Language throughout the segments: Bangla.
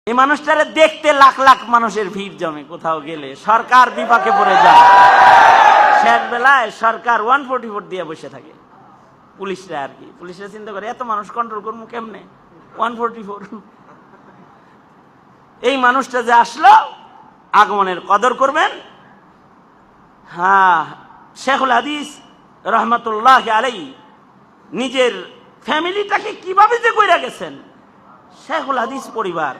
এই মানুষটারে দেখতে লাখ লাখ মানুষের ভিড় জমে, কোথাও গেলে সরকার বিপাকে পড়ে যায়। শেষ বেলায় সরকার 144 দিয়ে বসে থাকে, পুলিশরা আর কি। পুলিশরা চিন্তা করে এত মানুষ কন্ট্রোল করবো কেমনে, 144। এই মানুষটা যে আসলো, আগমনের কদর করবেন। হ্যাঁ, শেখুল হাদিস রহমতুল্লাহ আলাইহি নিজের ফ্যামিলিটাকে কিভাবে যে কইরা গেছেন। শেখুল হাদিস পরিবার,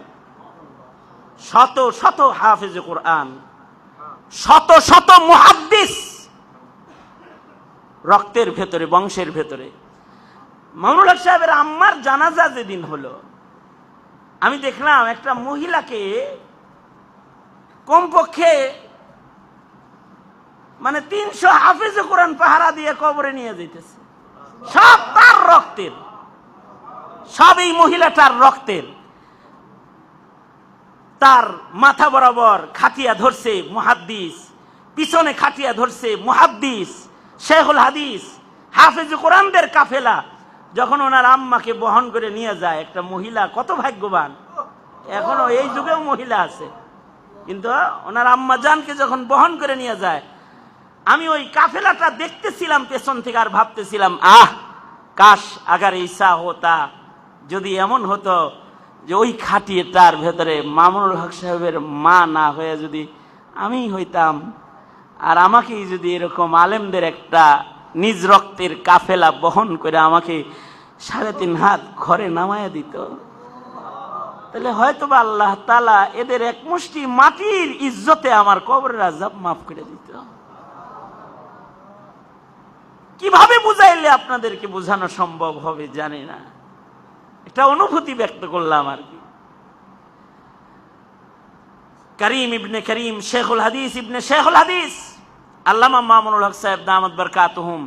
শত শত হাফেজ কোরআন, শত শত মুহাদ্দিস রক্তের ভেতরে, বংশের ভেতরে। মামুনুল হক সাহেবের আম্মার জানাজা যেদিন হলো, আমি দেখলাম একটা মহিলাকে কমপক্ষে 300 হাফেজ কোরআন পাহারা দিয়ে কবরে নিয়ে যেতেছে। সব তার রক্তের, সব এই মহিলাটার রক্তের। তার মাথা বরাবর খাটিয়া ধরছে মুহাদ্দিস, পিছনে খাটিয়া ধরছে মুহাদ্দিস, শেখুল হাদিস, হাফেজ কোরআনদের কাফেলা। যখন ওনার আম্মাকে বহন করে নিয়ে যায় একটা মহিলা, কত ভাগ্যবান, এখনো এই যুগেও মহিলা আছে। কিন্তু ওনার আম্মা জানকে যখন বহন করে নিয়ে যায়, আমি ওই কাফেলাটা দেখতেছিলাম পেছন থেকে, আর ভাবতেছিলাম, কাশ আগার ঈসা হতা, যদি এমন হতো যে ওই খাটিয়েটার ভেতরে মামুনুল হক সাহেবের মা না হয়ে যদি আমি হইতাম, আর আমাকেই যদি এরকম আলেমদের একটা নিজ রক্তের কাফেলা বহন করে আমাকে 3.5 হাত ঘরে নামায়া দিত, তাহলে হয়তোবা আল্লাহ তাআলা এদের এক মুষ্টি মাটির ইজ্জতে আমার কবরের আযাব মাফ করে দিত। কিভাবে বুঝাইলে আপনাদেরকে বোঝানো সম্ভব হবে জানি না, একটা অনুভূতি ব্যক্ত করলাম আর কি। করিম ইবনে করিম, শেখুল হাদিস ইবনে শেখুল হাদিস আল্লামা মামুনুল হক সাহেব দামাত বরকাতুহুম,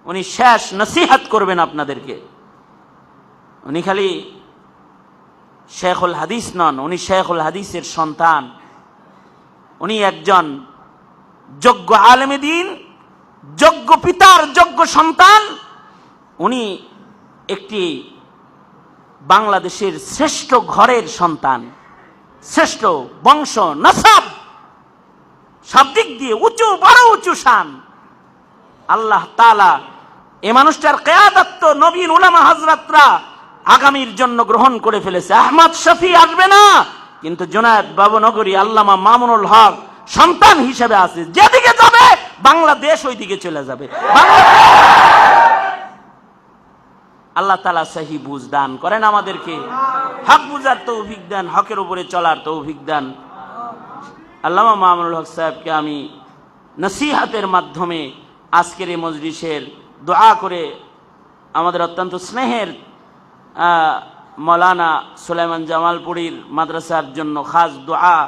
উনি শেষ নসিহত করবেন আপনাদেরকে। উনি খালি শেখুল হাদিস নন, উনি শেখুল হাদিসের সন্তান। উনি একজন যোগ্য আলেমে দ্বীন, যোগ্য পিতার যোগ্য সন্তান। উনি একটি বাংলাদেশের শ্রেষ্ঠ ঘরের সন্তান, শ্রেষ্ঠ বংশ নসব, সব দিক দিয়ে উঁচু, বড় উঁচু শান। আল্লাহ তাআলা এই মানুষটার কিয়াদত তো নবীন উলামা হযরতরা আগামীর জন্য গ্রহণ করে ফেলেছে। আহমদ শফি আসবে না, কিন্তু জুনায়েদ বাবনগরী আল্লামা মামুনুল হক সন্তান হিসেবে আছে। যেদিকে যাবে বাংলাদেশ ওই দিকে চলে যাবে। আল্লাহ তাআলা সহি বুঝ দান করেন আমাদেরকে, হক বুঝার তৌফিক দেন, হকের উপরে চলার তৌফিক দেন। আল্লামা মামুনুল হক সাহেবকে আমি নসিহতের মাধ্যমে আজকের এই মজলিসের দোয়া করে, আমাদের অত্যন্ত স্নেহের মৌলানা সুলাইমান জামালপুরীর মাদ্রাসার জন্য খাস দোয়া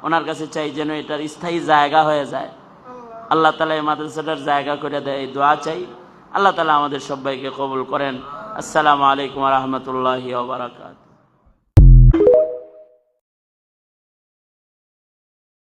ওনার কাছে চাই, যেন এটার স্থায়ী জায়গা হয়ে যায়। আল্লাহ তাআলা এই মাদ্রাসাটার জায়গা করে দেয়, এই দোয়া চাই। আল্লাহ তাআলা আমাদের সবাইকে কবুল করেন। আসসালামু আলাইকুম ওয়া রাহমাতুল্লাহি ওয়া বারাকাতুহু।